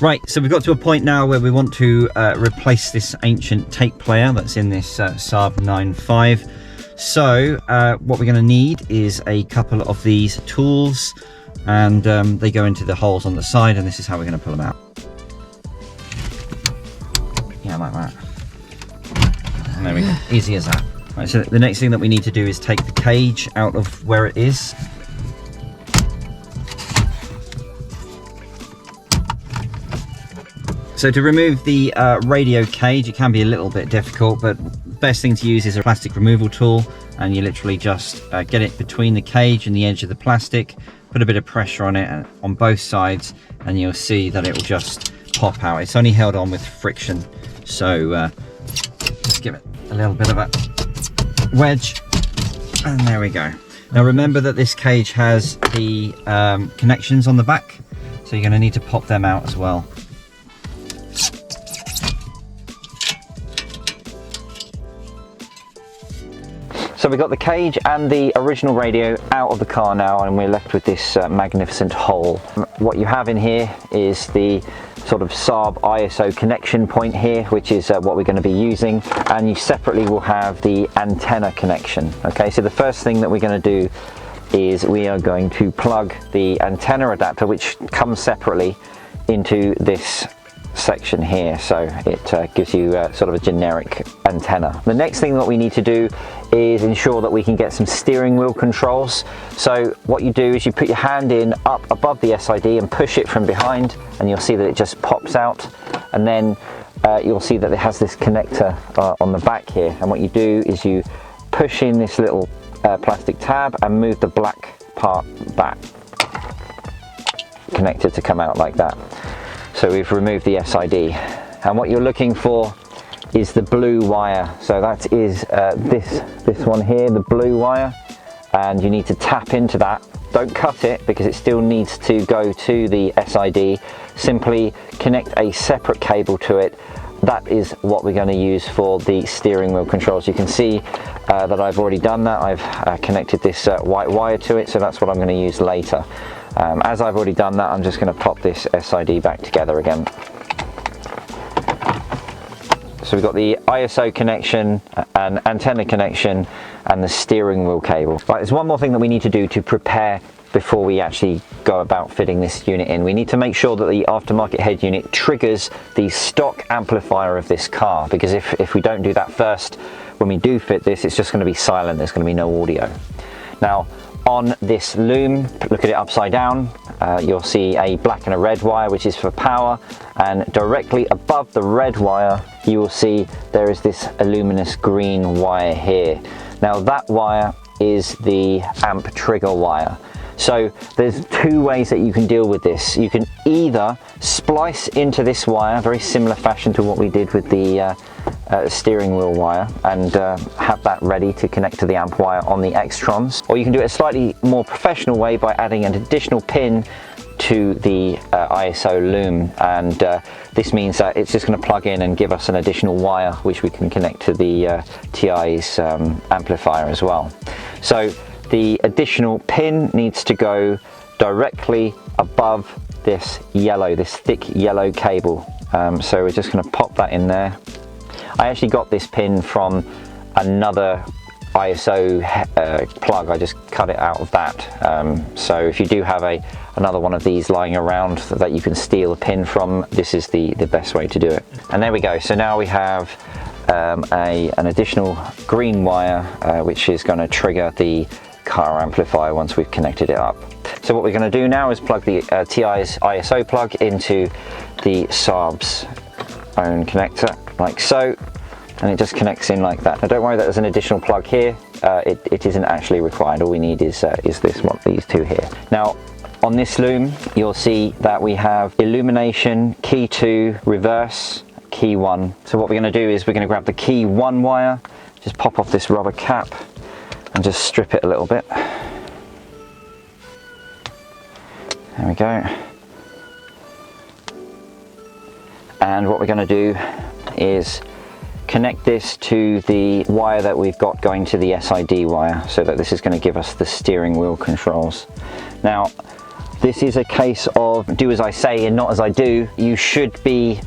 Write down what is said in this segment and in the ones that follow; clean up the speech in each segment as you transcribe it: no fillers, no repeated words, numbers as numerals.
Right, so we've got to a point now where we want to replace this ancient tape player that's in this Saab 9.5. So what we're going to need is a couple of these tools, and they go into the holes on the side, and this is how we're going to pull them out. Yeah, like that. And there we go, easy as that. Right, so the next thing that we need to do is take the cage out of where it is. So to remove the radio cage, it can be a little bit difficult, but best thing to use is a plastic removal tool, and you literally just get it between the cage and the edge of the plastic, put a bit of pressure on it on both sides, and you'll see that it will just pop out. It's only held on with friction, so just give it a little bit of a wedge, and there we go. Now remember that this cage has the connections on the back, so you're going to need to pop them out as well. So we've got the cage and the original radio out of the car now, and we're left with this magnificent hole. What you have in here is the sort of Saab ISO connection point here, which is what we're going to be using, and you separately will have the antenna connection. Okay, so the first thing that we're going to do is we are going to plug the antenna adapter, which comes separately, into this section here, so it gives you sort of a generic antenna. The next thing that we need to do is ensure that we can get some steering wheel controls. So what you do is you put your hand in up above the SID and push it from behind, and you'll see that it just pops out, and then you'll see that it has this connector on the back here, and what you do is you push in this little plastic tab and move the black part back, connector to come out like that. So we've removed the SID, and what you're looking for is the blue wire. So that is this one here, the blue wire, and you need to tap into that. Don't cut it because it still needs to go to the SID. Simply connect a separate cable to it. That is what we're going to use for the steering wheel controls. You can see that I've already done that. I've connected this white wire to it, so that's what I'm going to use later. As I've already done that, I'm just going to pop this SID back together again. So we've got the ISO connection, an antenna connection, and the steering wheel cable. Right, there's one more thing that we need to do to prepare before we actually go about fitting this unit in. We need to make sure that the aftermarket head unit triggers the stock amplifier of this car, because if we don't do that first, when we do fit this, it's just going to be silent. There's going to be no audio. Now, on this Loom, look at it upside down, you'll see a black and a red wire, which is for power, and directly above the red wire you will see there is this luminous green wire here. Now that wire is the amp trigger wire. So there's two ways that you can deal with this. You can either splice into this wire, very similar fashion to what we did with the steering wheel wire, and have that ready to connect to the amp wire on the X-Trons, or you can do it a slightly more professional way by adding an additional pin to the ISO Loom, and this means that it's just going to plug in and give us an additional wire which we can connect to the Teyes amplifier as well. So the additional pin needs to go directly above this thick yellow cable. So we're just going to pop that in there. I actually got this pin from another ISO plug. I just cut it out of that. So if you do have another one of these lying around that you can steal a pin from, this is the best way to do it. And there we go. So now we have an additional green wire which is going to trigger the car amplifier once we've connected it up. So what we're going to do now is plug the Teyes ISO plug into the Saab's own connector, like so, and it just connects in like that. Now don't worry that there's an additional plug here, it isn't actually required. All we need is this one, these two here. Now on this Loom you'll see that we have Illumination, key 2, reverse, key 1. So what we're going to do is we're going to grab the key 1 wire, just pop off this rubber cap and just strip it a little bit. There we go. And what we're going to do is connect this to the wire that we've got going to the SID wire, so that this is going to give us the steering wheel controls. Now This is a case of do as I say and not as I do. You should be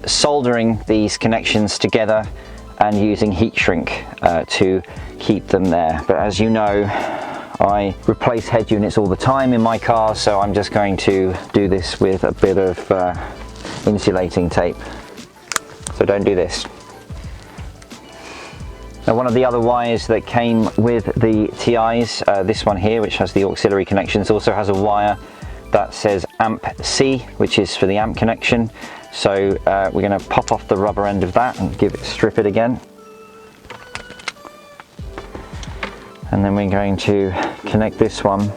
soldering these connections together and using heat shrink to keep them there. But as you know, I replace head units all the time in my car, so I'm just going to do this with a bit of insulating tape. So don't do this. Now, one of the other wires that came with the Teyes, this one here, which has the auxiliary connections, also has a wire that says amp C, which is for the amp connection. So we're going to pop off the rubber end of that and strip it again. And then we're going to connect this one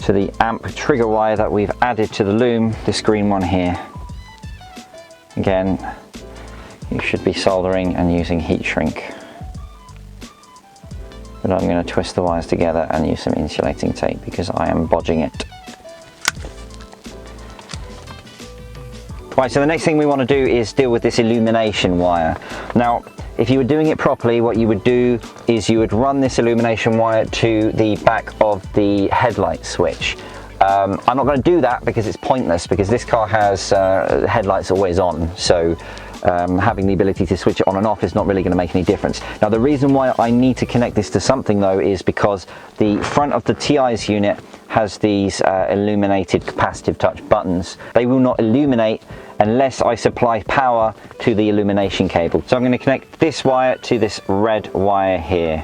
to the amp trigger wire that we've added to the Loom, this green one here. Again, you should be soldering and using heat shrink. But I'm going to twist the wires together and use some insulating tape because I am bodging it. Right, so the next thing we want to do is deal with this illumination wire. Now, if you were doing it properly, what you would do is you would run this illumination wire to the back of the headlight switch. I'm not going to do that because it's pointless, because this car has headlights always on, so having the ability to switch it on and off is not really going to make any difference. Now, the reason why I need to connect this to something though is because the front of the Teyes unit has these illuminated capacitive touch buttons. They will not illuminate unless I supply power to the illumination cable. So I'm going to connect this wire to this red wire here.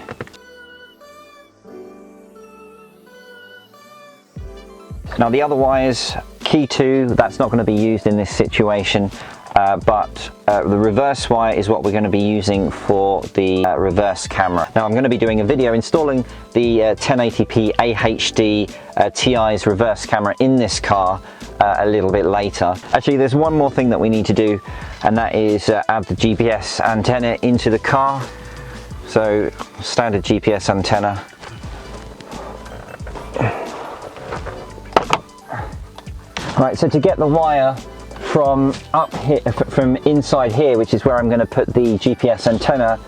Now, the other wires, key 2, that's not going to be used in this situation, but the reverse wire is what we're going to be using for the reverse camera. Now, I'm going to be doing a video installing the 1080p AHD Teyes reverse camera in this car a little bit later. Actually, there's one more thing that we need to do, and that is add the GPS antenna into the car. So, standard GPS antenna. Right, so to get the wire from up here, from inside here, which is where I'm going to put the GPS antenna,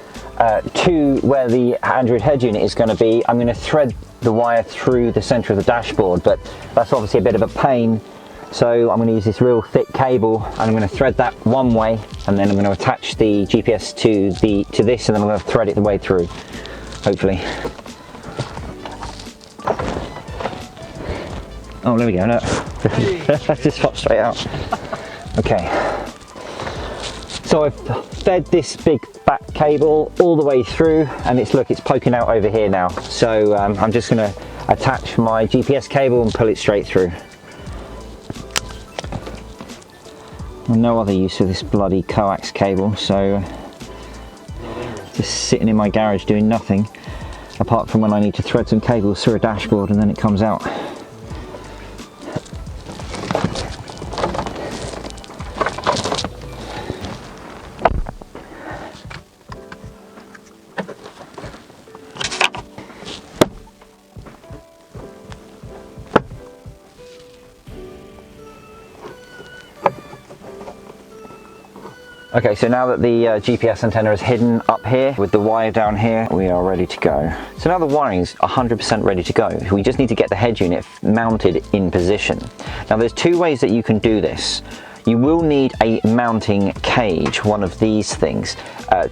to where the Android head unit is going to be, I'm going to thread the wire through the center of the dashboard, but that's obviously a bit of a pain. So I'm going to use this real thick cable, and I'm going to thread that one way, and then I'm going to attach the GPS to this, and then I'm going to thread it the way through, hopefully. Oh, there we go. No. That just popped straight out. Okay. So I've fed this big back cable all the way through, and it's poking out over here now. So I'm just going to attach my GPS cable and pull it straight through. No other use of this bloody coax cable, so just sitting in my garage doing nothing apart from when I need to thread some cables through a dashboard and then it comes out. Okay, so now that the GPS antenna is hidden up here with the wire down here, we are ready to go. So now the wiring is 100% ready to go. We just need to get the head unit mounted in position. Now there's two ways that you can do this. You will need a mounting cage, one of these things,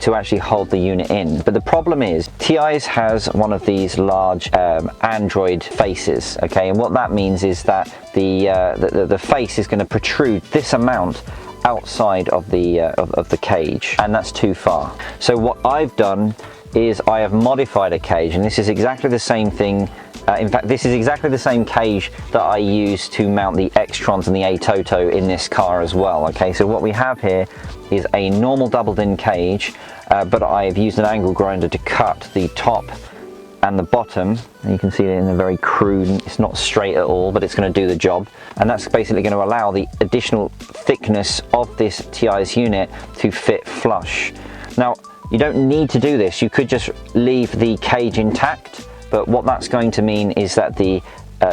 to actually hold the unit in. But the problem is, Teyes has one of these large Android faces, okay? And what that means is that the face is going to protrude this amount outside of the cage, and that's too far. So what I've done is I have modified a cage, and this is exactly the same thing. In fact, this is exactly the same cage that I use to mount the X-Trons and the A-Toto in this car as well. Okay, so what we have here is a normal doubled-in cage, but I've used an angle grinder to cut the top and the bottom, and you can see it in a very crude, it's not straight at all, but it's going to do the job, and that's basically going to allow the additional thickness of this Teyes unit to fit flush. Now, you don't need to do this, you could just leave the cage intact, but what that's going to mean is that the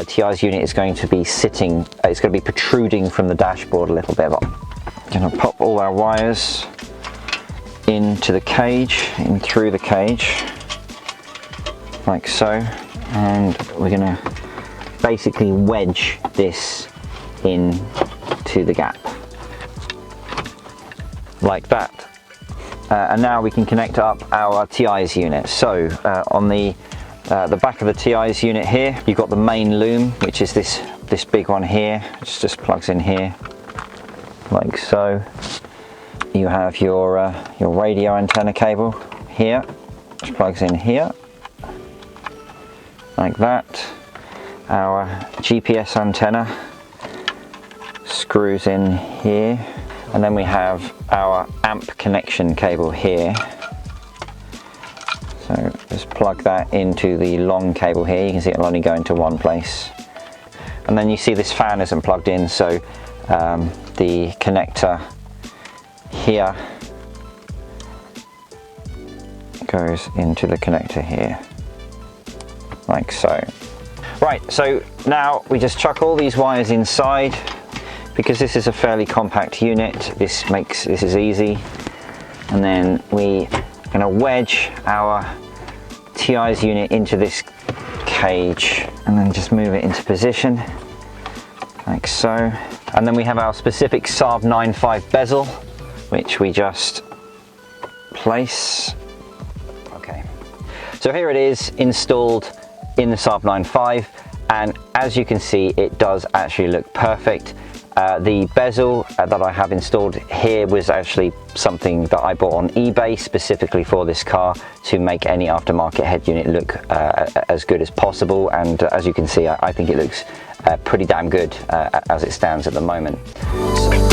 Teyes unit is going to be sitting, it's going to be protruding from the dashboard a little bit. I'm going to pop all our wires into the cage, in through the cage, like so, and we're going to basically wedge this in to the gap like that. And now we can connect up our Teyes unit. So on the back of the Teyes unit here, you've got the main loom, which is this big one here, which just plugs in here like so. You have your radio antenna cable here, which plugs in here like that. Our GPS antenna screws in here, and then we have our amp connection cable here. So just plug that into the long cable here. You can see it'll only go into one place. And then you see this fan isn't plugged in, so the connector here goes into the connector here, like so. Right, so now we just chuck all these wires inside. Because this is a fairly compact unit, this is easy. And then we are going to wedge our Teyes unit into this cage and then just move it into position like so. And then we have our specific Saab 9.5 bezel, which we just place. Okay, so here it is installed in the Saab 9.5, and as you can see, it does actually look perfect. The bezel that I have installed here was actually something that I bought on eBay specifically for this car to make any aftermarket head unit look as good as possible, and as you can see, I think it looks pretty damn good as it stands at the moment. So